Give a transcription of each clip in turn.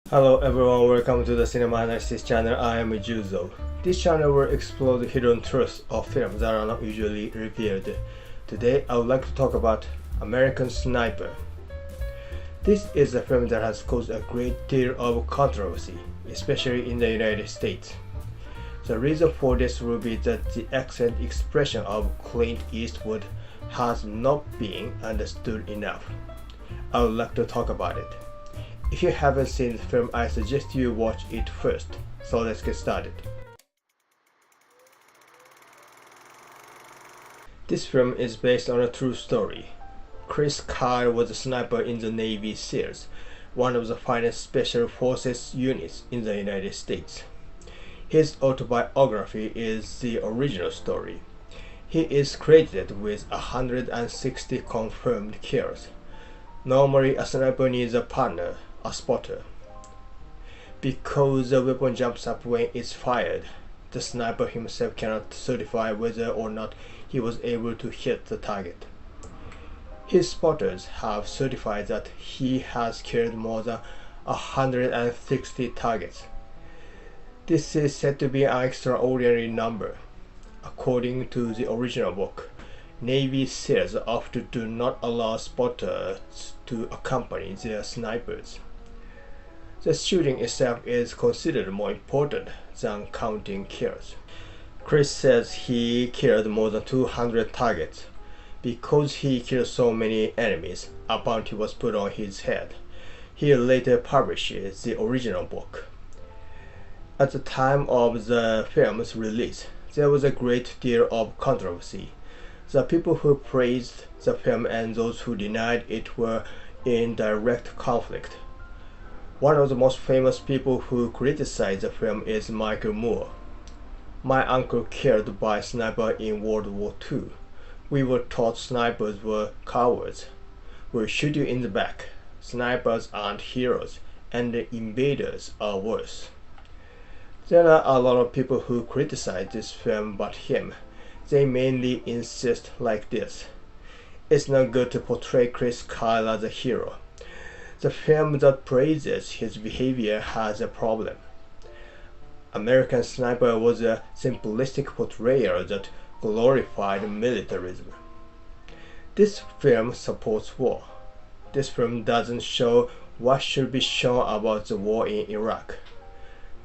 Hello everyone, welcome to the Cinema Analysis channel. I am Juzo. This channel will explore the hidden truths of films that are not usually revealed. Today I would like to talk about American Sniper. This is a film that has caused a great deal of controversy, especially in the United States. The reason for this will be that the accent expression of Clint Eastwood has not been understood enough. I would like to talk about it. If you haven't seen the film, I suggest you watch it first. So let's get started. This film is based on a true story. Chris Kyle was a sniper in the Navy SEALs, one of the finest special forces units in the United States. His autobiography is the original story. He is credited with 160 confirmed kills. Normally, a sniper needs a partner, a spotter. Because the weapon jumps up when it's fired, the sniper himself cannot certify whether or not he was able to hit the target. His spotters have certified that he has killed more than 160 targets. This is said to be an extraordinary number. According to the original book, Navy SEALs often do not allow spotters to accompany their snipers. The shooting itself is considered more important than counting kills. Chris says he killed more than 200 targets. Because he killed so many enemies, a bounty was put on his head. He later published the original book. At the time of the film's release, there was a great deal of controversy. The people who praised the film and those who denied it were in direct conflict. One of the most famous people who criticized the film is Michael Moore. "My uncle killed by a sniper in World War II. We were taught snipers were cowards. We'll shoot you in the back. Snipers aren't heroes, and the invaders are worse." There are a lot of people who criticize this film but him. They mainly insist like this: it's not good to portray Chris Kyle as a hero. The film that praises his behavior has a problem. American Sniper was a simplistic portrayal that glorified militarism. This film supports war. This film doesn't show what should be shown about the war in Iraq.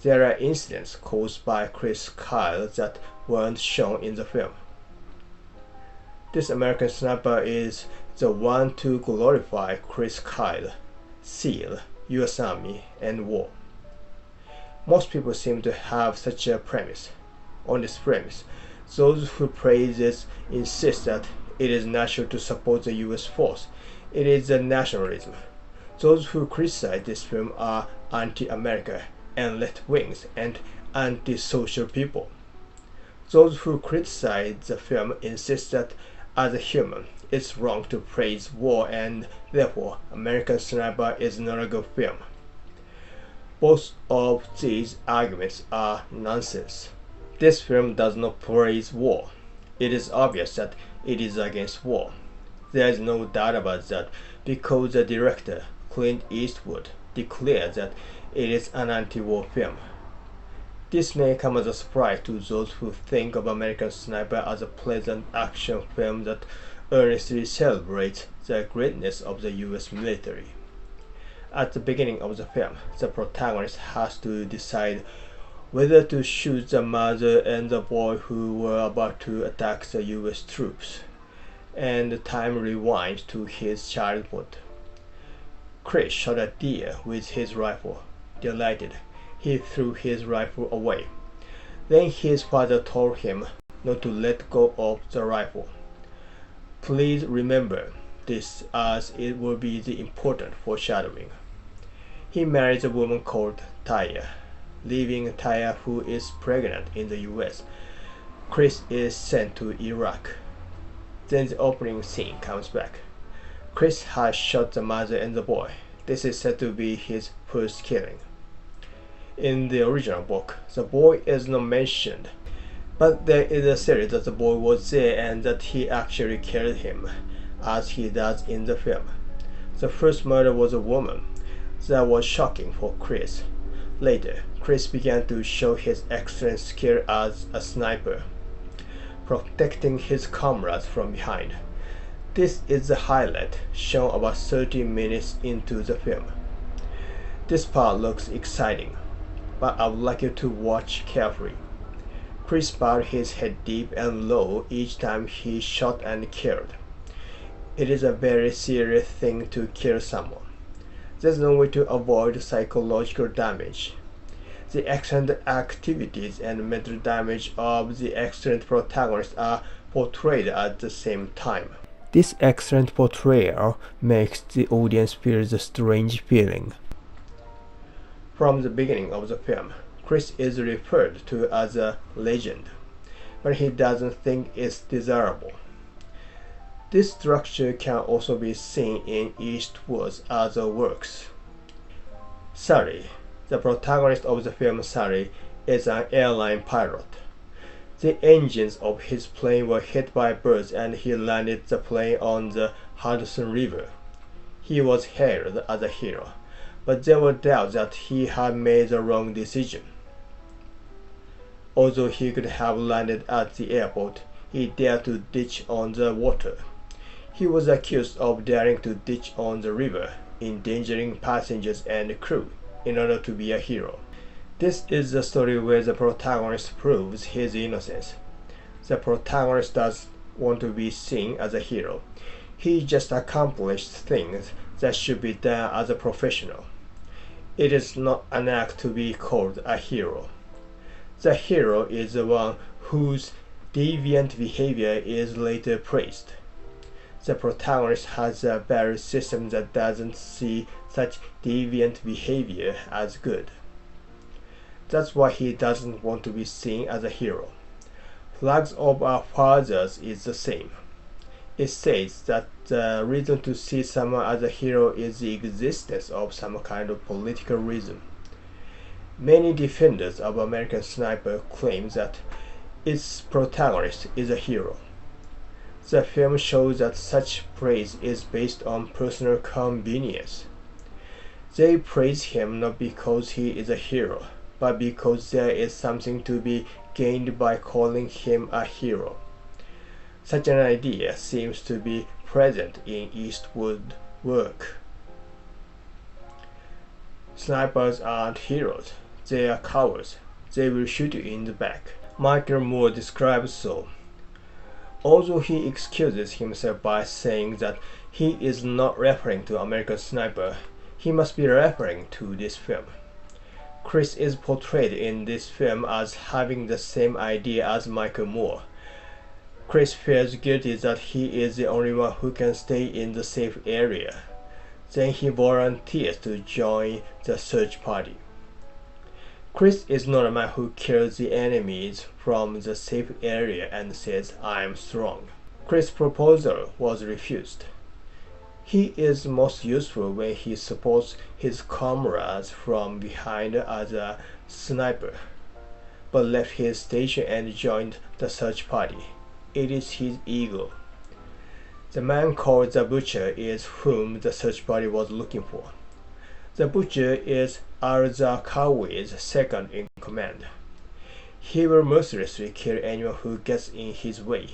There are incidents caused by Chris Kyle that weren't shown in the film. This American Sniper is the one to glorify Chris Kyle, SEAL, US Army, and war. Most people seem to have such a premise. On this premise, those who praise this insist that it is natural to support the US force. It is a nationalism. Those who criticize this film are anti-America and left-wings and anti-social people. Those who criticize the film insist that as a human, it's wrong to praise war and therefore American Sniper is not a good film. Both of these arguments are nonsense. This film does not praise war. It is obvious that it is against war. There is no doubt about that because the director, Clint Eastwood, declared that it is an anti-war film. This may come as a surprise to those who think of American Sniper as a pleasant action film that earnestly celebrates the greatness of the US military. At the beginning of the film, the protagonist has to decide whether to shoot the mother and the boy who were about to attack the US troops, and the time rewinds to his childhood. Chris shot a deer with his rifle. Delighted, he threw his rifle away. Then his father told him not to let go of the rifle. Please remember this, as it will be the important foreshadowing. He marries a woman called Taya. Leaving Taya, who is pregnant in the US, Chris is sent to Iraq. Then the opening scene comes back. Chris has shot the mother and the boy. This is said to be his first killing. In the original book, the boy is not mentioned, but there is a theory that the boy was there and that he actually killed him, as he does in the film. The first murder was a woman. That was shocking for Chris. Later, Chris began to show his excellent skill as a sniper, protecting his comrades from behind. This is the highlight, shown about 30 minutes into the film. This part looks exciting, but I would like you to watch carefully. Chris bowed his head deep and low each time he shot and killed. It is a very serious thing to kill someone. There's no way to avoid psychological damage. The excellent activities and mental damage of the excellent protagonist are portrayed at the same time. This excellent portrayal makes the audience feel the strange feeling. From the beginning of the film, Chris is referred to as a legend, but he doesn't think it's desirable. This structure can also be seen in Eastwood's other works. Sully, the protagonist of the film Sully, is an airline pilot. The engines of his plane were hit by birds and he landed the plane on the Hudson River. He was hailed as a hero, but there were doubts that he had made the wrong decision. Although he could have landed at the airport, he dared to ditch on the water. He was accused of daring to ditch on the river, endangering passengers and crew, in order to be a hero. This is the story where the protagonist proves his innocence. The protagonist doesn't want to be seen as a hero. He just accomplished things that should be done as a professional. It is not an act to be called a hero. The hero is the one whose deviant behavior is later praised. The protagonist has a value system that doesn't see such deviant behavior as good. That's why he doesn't want to be seen as a hero. Flags of Our Fathers is the same. It says that the reason to see someone as a hero is the existence of some kind of political reason. Many defenders of American Sniper claim that its protagonist is a hero. The film shows that such praise is based on personal convenience. They praise him not because he is a hero, but because there is something to be gained by calling him a hero. Such an idea seems to be present in Eastwood's work. Snipers aren't heroes, they are cowards. They will shoot you in the back. Michael Moore describes so. Although he excuses himself by saying that he is not referring to American Sniper, he must be referring to this film. Chris is portrayed in this film as having the same idea as Michael Moore. Chris feels guilty that he is the only one who can stay in the safe area. Then he volunteers to join the search party. Chris is not a man who kills the enemies from the safe area and says, "I am strong." Chris' proposal was refused. He is most useful when he supports his comrades from behind as a sniper, but left his station and joined the search party. It is his ego. The man called the Butcher is whom the search party was looking for. The Butcher is Al-Zarqawi's second in command. He will mercilessly kill anyone who gets in his way.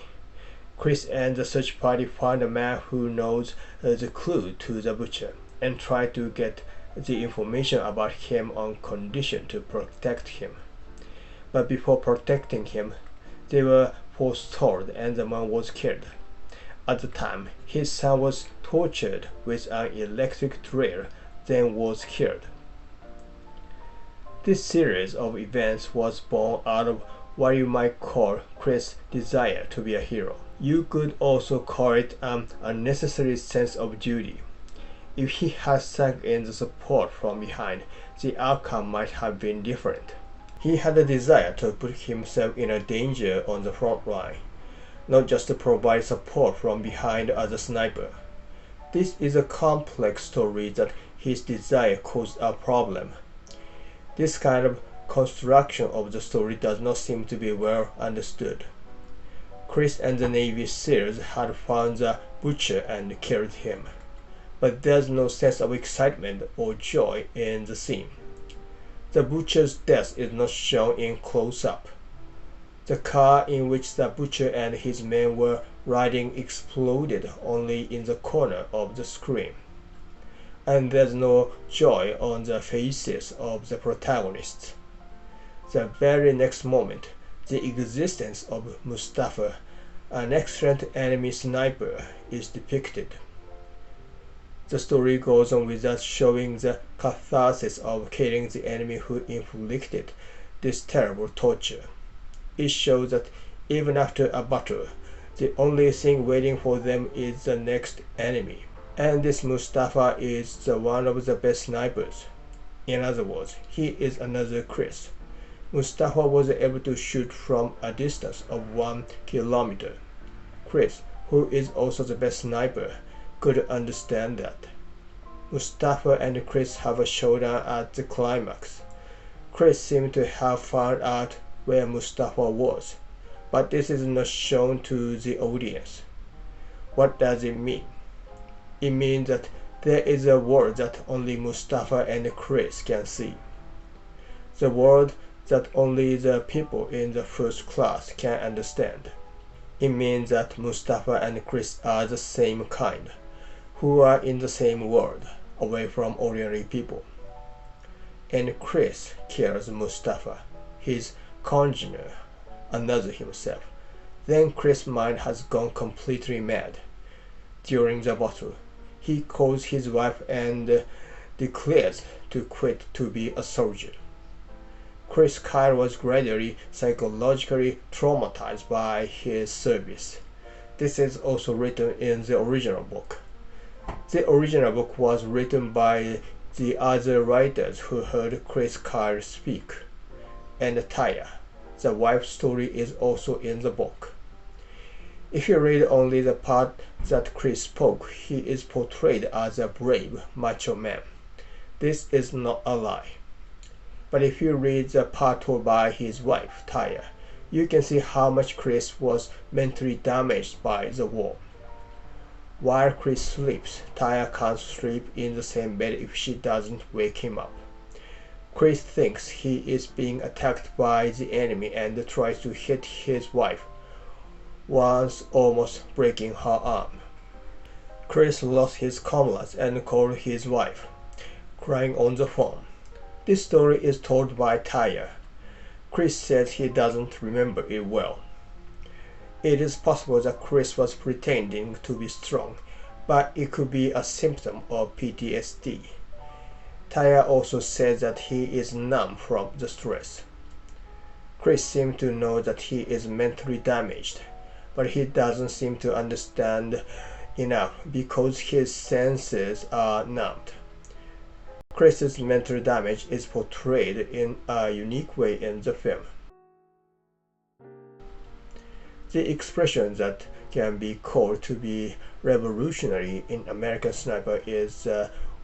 Chris and the search party find a man who knows the clue to the Butcher and try to get the information about him on condition to protect him. But before protecting him, they were forestalled and the man was killed. At the time, his son was tortured with an electric drill, then was killed. This series of events was born out of what you might call Chris' desire to be a hero. You could also call it an unnecessary sense of duty. If he had sunk in the support from behind, the outcome might have been different. He had a desire to put himself in a danger on the front line, not just to provide support from behind as a sniper. This is a complex story that his desire caused a problem. This kind of construction of the story does not seem to be well understood. Chris and the Navy SEALs had found the Butcher and killed him, but there's no sense of excitement or joy in the scene. The butcher's death is not shown in close-up. The car in which the butcher and his men were riding exploded only in the corner of the screen. And there's no joy on the faces of the protagonists. The very next moment, the existence of Mustafa, an excellent enemy sniper, is depicted. The story goes on without showing the catharsis of killing the enemy who inflicted this terrible torture. It shows that even after a battle, the only thing waiting for them is the next enemy. And this Mustafa is one of the best snipers. In other words, he is another Chris. Mustafa was able to shoot from a distance of 1 kilometer. Chris, who is also the best sniper, could understand that. Mustafa and Chris have a showdown at the climax. Chris seemed to have found out where Mustafa was, but this is not shown to the audience. What does it mean? It means that there is a world that only Mustafa and Chris can see. The world that only the people in the first class can understand. It means that Mustafa and Chris are the same kind, who are in the same world, away from ordinary people. And Chris kills Mustafa, his congener, another himself. Then Chris' mind has gone completely mad. During the battle, he calls his wife and declares to quit to be a soldier. Chris Kyle was gradually psychologically traumatized by his service. This is also written in the original book. The original book was written by the other writers who heard Chris Kyle speak, and Taya, the wife's story, is also in the book. If you read only the part that Chris spoke, he is portrayed as a brave, macho man. This is not a lie. But if you read the part told by his wife, Taya, you can see how much Chris was mentally damaged by the war. While Chris sleeps, Taya can't sleep in the same bed if she doesn't wake him up. Chris thinks he is being attacked by the enemy and tries to hit his wife, once almost breaking her arm. Chris lost his comrades and called his wife, crying on the phone. This story is told by Taya. Chris says he doesn't remember it well. It is possible that Chris was pretending to be strong, but it could be a symptom of PTSD. Taya also says that he is numb from the stress. Chris seems to know that he is mentally damaged, but he doesn't seem to understand enough because his senses are numbed. Chris's mental damage is portrayed in a unique way in the film. The expression that can be called to be revolutionary in American Sniper is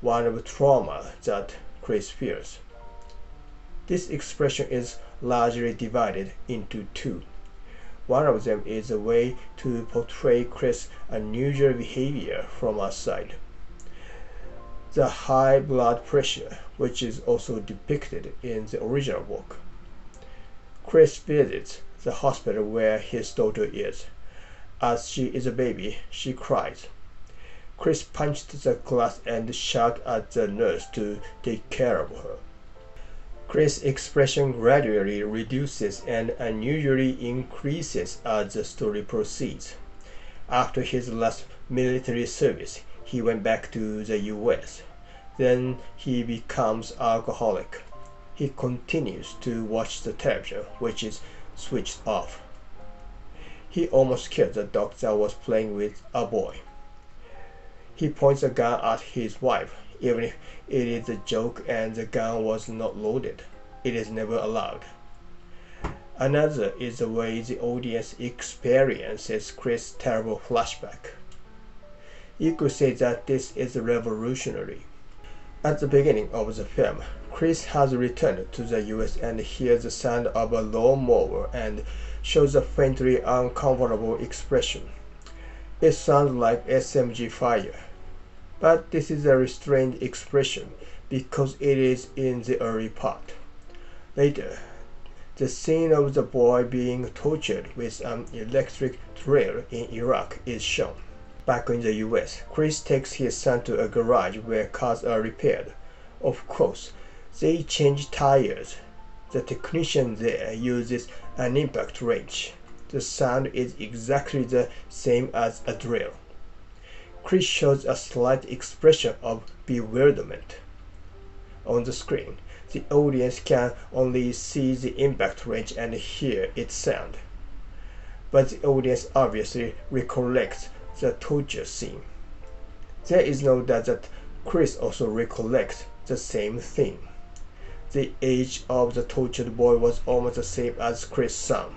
one of trauma that Chris feels. This expression is largely divided into two. One of them is a way to portray Chris' unusual behavior from outside. The high blood pressure, which is also depicted in the original book. Chris visits the hospital where his daughter is. As she is a baby, she cries. Chris punched the glass and shouted at the nurse to take care of her. Chris' expression gradually reduces and unusually increases as the story proceeds. After his last military service, he went back to the US. Then he becomes alcoholic. He continues to watch the television, which is switched off. He almost killed the dog that was playing with a boy. He points a gun at his wife, even if it is a joke and the gun was not loaded. It is never allowed. Another is the way the audience experiences Chris' terrible flashback. You could say that this is revolutionary. At the beginning of the film, Chris has returned to the US and hears the sound of a lawnmower and shows a faintly uncomfortable expression. It sounds like SMG fire. But this is a restrained expression because it is in the early part. Later, the scene of the boy being tortured with an electric drill in Iraq is shown. Back in the US, Chris takes his son to a garage where cars are repaired. Of course, they change tires. The technician there uses an impact wrench. The sound is exactly the same as a drill. Chris shows a slight expression of bewilderment. On the screen, the audience can only see the impact wrench and hear its sound. But the audience obviously recollects the torture scene. There is no doubt that Chris also recollects the same thing. The age of the tortured boy was almost the same as Chris' son.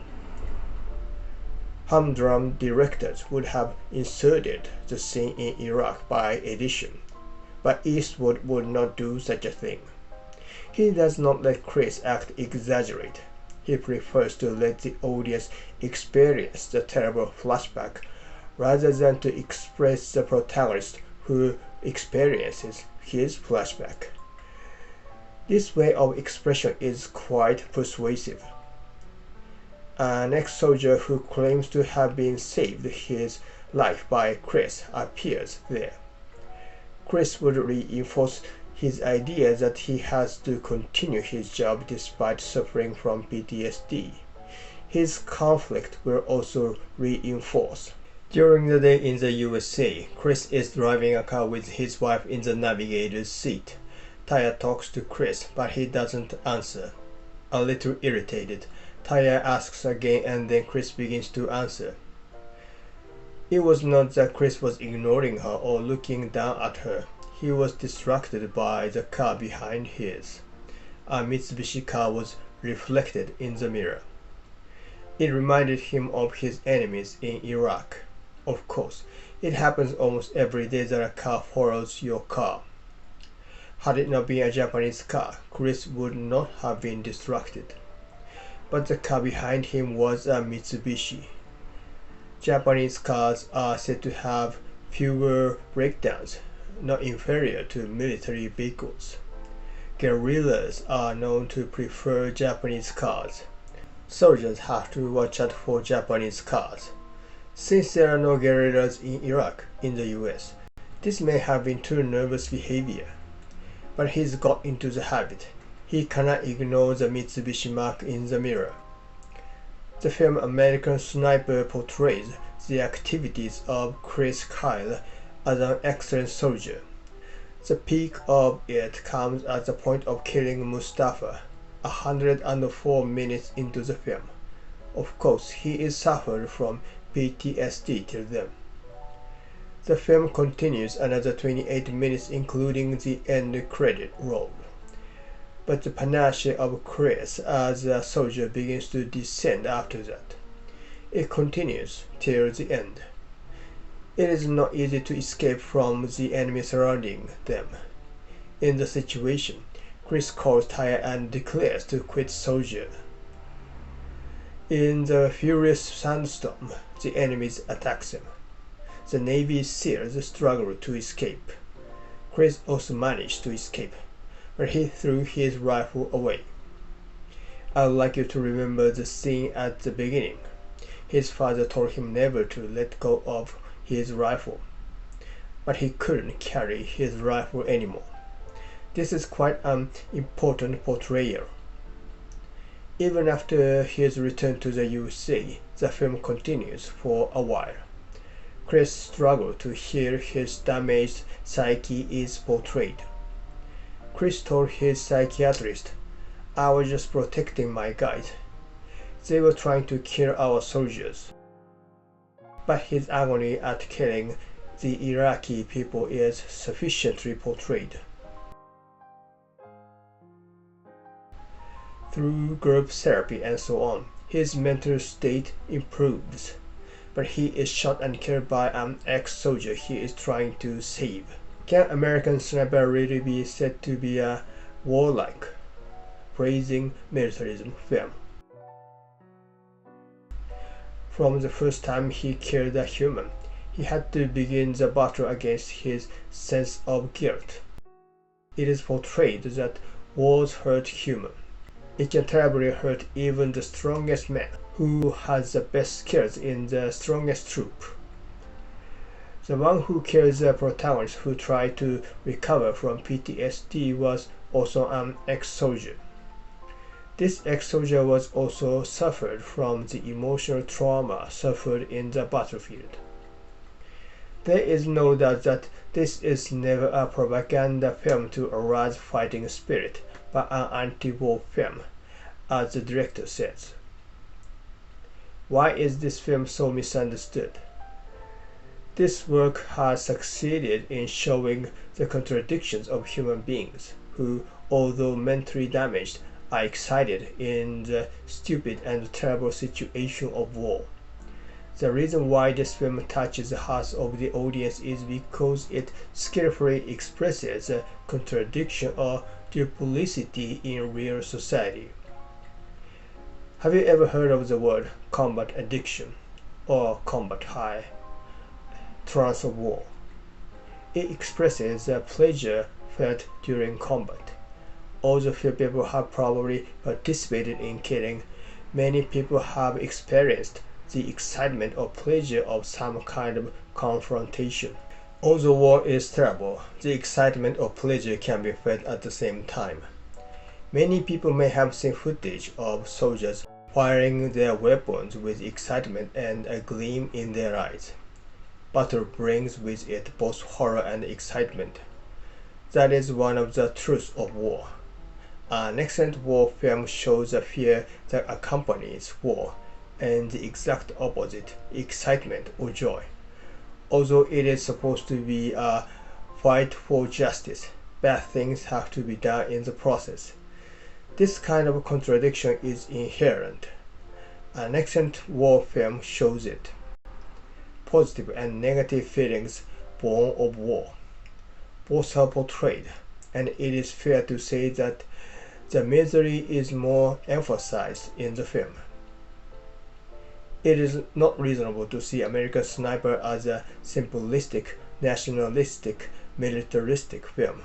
Humdrum directors would have inserted the scene in Iraq by edition, but Eastwood would not do such a thing. He does not let Chris act exaggerate. He prefers to let the audience experience the terrible flashback rather than to express the protagonist who experiences his flashback. This way of expression is quite persuasive. An ex-soldier who claims to have been saved his life by Chris appears there. Chris would reinforce his idea that he has to continue his job despite suffering from PTSD. His conflict will also reinforce. During the day in the USA, Chris is driving a car with his wife in the navigator's seat. Taya talks to Chris, but he doesn't answer. A little irritated, Taya asks again and then Chris begins to answer. It was not that Chris was ignoring her or looking down at her. He was distracted by the car behind his. A Mitsubishi car was reflected in the mirror. It reminded him of his enemies in Iraq. Of course, it happens almost every day that a car follows your car. Had it not been a Japanese car, Chris would not have been distracted. But the car behind him was a Mitsubishi. Japanese cars are said to have fewer breakdowns, not inferior to military vehicles. Guerrillas are known to prefer Japanese cars. Soldiers have to watch out for Japanese cars. Since there are no guerrillas in Iraq, in the US, this may have been too nervous behavior. But he's got into the habit. He cannot ignore the Mitsubishi mark in the mirror. The film American Sniper portrays the activities of Chris Kyle as an excellent soldier. The peak of it comes at the point of killing Mustafa, 104 minutes into the film. Of course, he is suffered from PTSD till then. The film continues another 28 minutes including the end credit roll. But the panache of Chris as a soldier begins to descend after that. It continues till the end. It is not easy to escape from the enemy surrounding them. In the situation, Chris calls Taya and declares to quit soldier. In the furious sandstorm, the enemy attacks him. The Navy SEALs struggle to escape. Chris also managed to escape, but he threw his rifle away. I'd like you to remember the scene at the beginning. His father told him never to let go of his rifle, but he couldn't carry his rifle anymore. This is quite an important portrayal. Even after his return to the USA, the film continues for a while. Chris' struggle to heal his damaged psyche is portrayed. Chris told his psychiatrist, "I was just protecting my guys. They were trying to kill our soldiers." But his agony at killing the Iraqi people is sufficiently portrayed. Through group therapy and so on, his mental state improves, but he is shot and killed by an ex-soldier he is trying to save. Can American Sniper really be said to be a warlike, praising militarism film? From the first time he killed a human, he had to begin the battle against his sense of guilt. It is portrayed that wars hurt humans. It can terribly hurt even the strongest man, who has the best skills in the strongest troop. The one who kills the protagonist who tried to recover from PTSD was also an ex-soldier. This ex-soldier was also suffered from the emotional trauma suffered in the battlefield. There is no doubt that this is never a propaganda film to arouse fighting spirit, but an anti-war film, as the director says. Why is this film so misunderstood? This work has succeeded in showing the contradictions of human beings who, although mentally damaged, are excited in the stupid and terrible situation of war. The reason why this film touches the hearts of the audience is because it skillfully expresses the contradiction or duplicity in real society. Have you ever heard of the word combat addiction or combat high trance of war? It expresses the pleasure felt during combat. Although few people have probably participated in killing, many people have experienced the excitement or pleasure of some kind of confrontation. Although war is terrible, the excitement or pleasure can be felt at the same time. Many people may have seen footage of soldiers firing their weapons with excitement and a gleam in their eyes. Battle brings with it both horror and excitement. That is one of the truths of war. An excellent war film shows the fear that accompanies war and the exact opposite, excitement or joy. Although it is supposed to be a fight for justice, bad things have to be done in the process. This kind of contradiction is inherent. An excellent war film shows it. Positive and negative feelings born of war. Both are portrayed, and it is fair to say that the misery is more emphasized in the film. It is not reasonable to see American Sniper as a simplistic, nationalistic, militaristic film.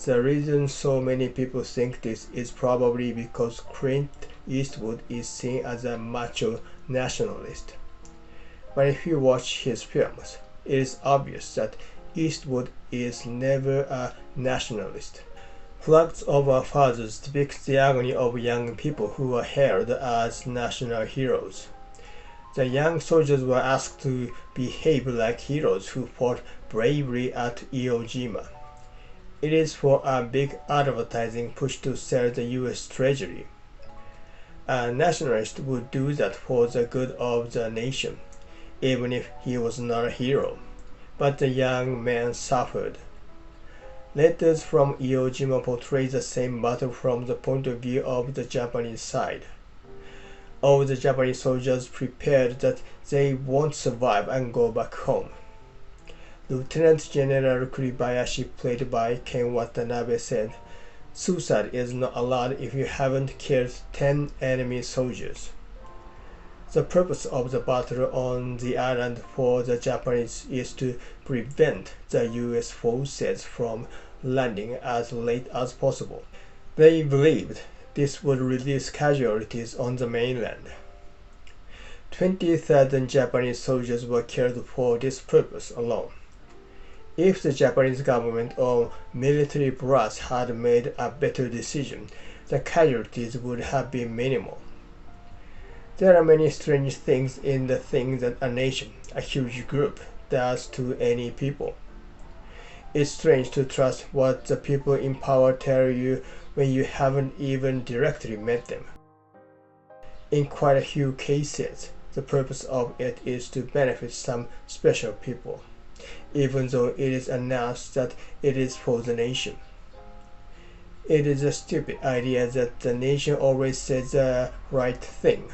The reason so many people think this is probably because Clint Eastwood is seen as a macho nationalist. But if you watch his films, it is obvious that Eastwood is never a nationalist. Flags of Our Fathers depicts the agony of young people who are hailed as national heroes. The young soldiers were asked to behave like heroes who fought bravely at Iwo Jima. It is for a big advertising push to sell the US Treasury. A nationalist would do that for the good of the nation, even if he was not a hero. But the young man suffered. Letters from Iwo Jima portray the same battle from the point of view of the Japanese side. All the Japanese soldiers prepared that they won't survive and go back home. Lieutenant General Kuribayashi, played by Ken Watanabe, said, "Suicide is not allowed if you haven't killed 10 enemy soldiers." The purpose of the battle on the island for the Japanese is to prevent the US forces from landing as late as possible. They believed this would reduce casualties on the mainland. 20,000 Japanese soldiers were killed for this purpose alone. If the Japanese government or military brass had made a better decision, the casualties would have been minimal. There are many strange things in the things that a nation, a huge group, does to any people. It's strange to trust what the people in power tell you when you haven't even directly met them. In quite a few cases, the purpose of it is to benefit some special people, even though it is announced that it is for the nation. It is a stupid idea that the nation always says the right thing.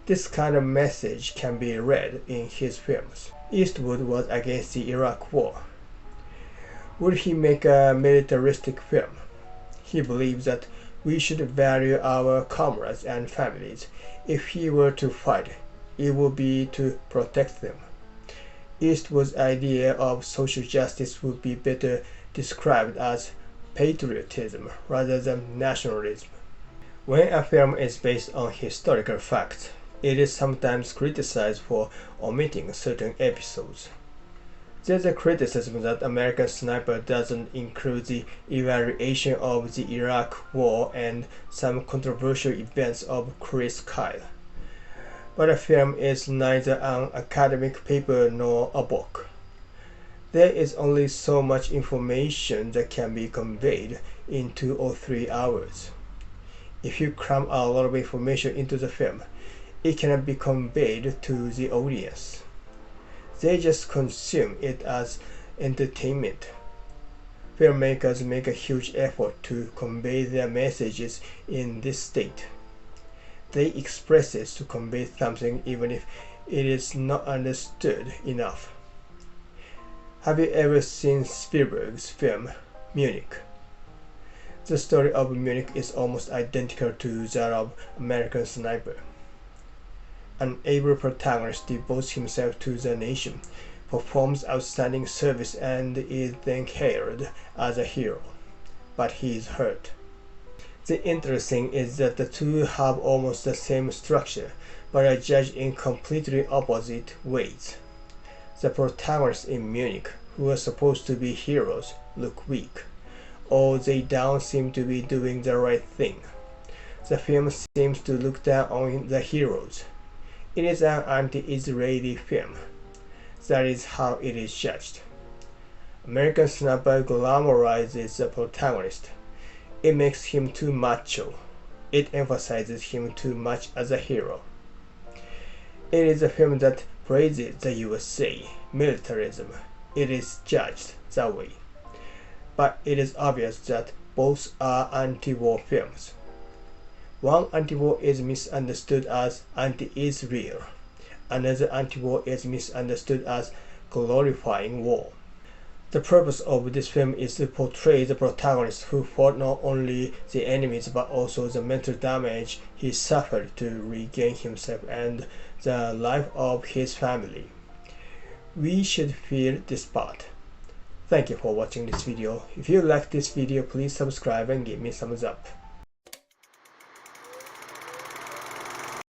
This kind of message can be read in his films. Eastwood was against the Iraq War. Would he make a militaristic film? He believes that we should value our comrades and families. If he were to fight, it would be to protect them. Eastwood's idea of social justice would be better described as patriotism rather than nationalism. When a film is based on historical facts, it is sometimes criticized for omitting certain episodes. There's a criticism that American Sniper doesn't include the evaluation of the Iraq War and some controversial events of Chris Kyle. But a film is neither an academic paper nor a book. There is only so much information that can be conveyed in 2 or 3 hours. If you cram a lot of information into the film, it cannot be conveyed to the audience. They just consume it as entertainment. Filmmakers make a huge effort to convey their messages in this state. They express it to convey something even if it is not understood enough. Have you ever seen Spielberg's film, Munich? The story of Munich is almost identical to that of American Sniper. An able protagonist devotes himself to the nation, performs outstanding service, and is then hailed as a hero. But he is hurt. The interesting is that the two have almost the same structure, but are judged in completely opposite ways. The protagonists in Munich, who are supposed to be heroes, look weak. All they don't seem to be doing the right thing. The film seems to look down on the heroes. It is an anti-Israeli film. That is how it is judged. American Sniper glamorizes the protagonist. It makes him too macho. It emphasizes him too much as a hero. It is a film that praises the USA, militarism. It is judged that way. But it is obvious that both are anti-war films. One anti-war is misunderstood as anti-Israel. Another anti-war is misunderstood as glorifying war. The purpose of this film is to portray the protagonist who fought not only the enemies but also the mental damage he suffered to regain himself and the life of his family. We should feel this part. Thank you for watching this video. If you like this video, please subscribe and give me thumbs up.